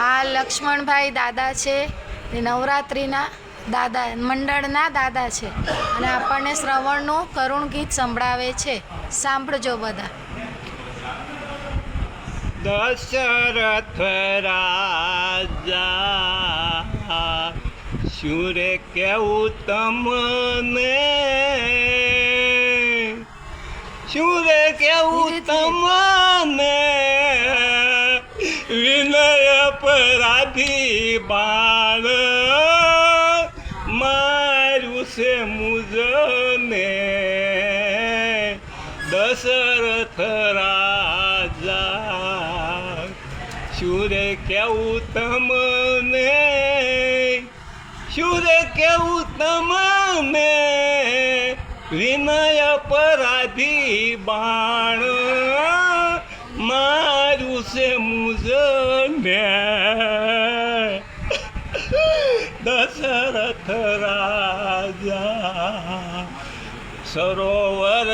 આ લક્ષ્મણભાઈ દાદા છે, એ નવરાત્રિના દાદા મંડળના દાદા છે અને આપણને શ્રવણનું કરુણ ગીત સંભળાવે છે. સાંભળજો બધા. દશરથ રાજા શું રે કેવું તમને, શું રે કેવું તમને, વિનય અપરાધી બાળ મારું છે મુજને. દશરથ રાજા શું રે કેવું તમને, શું રે કેવું તમને, વિનય અપરાધી બાણ મારું છે મુજને. દશરથ રાજા સરોવર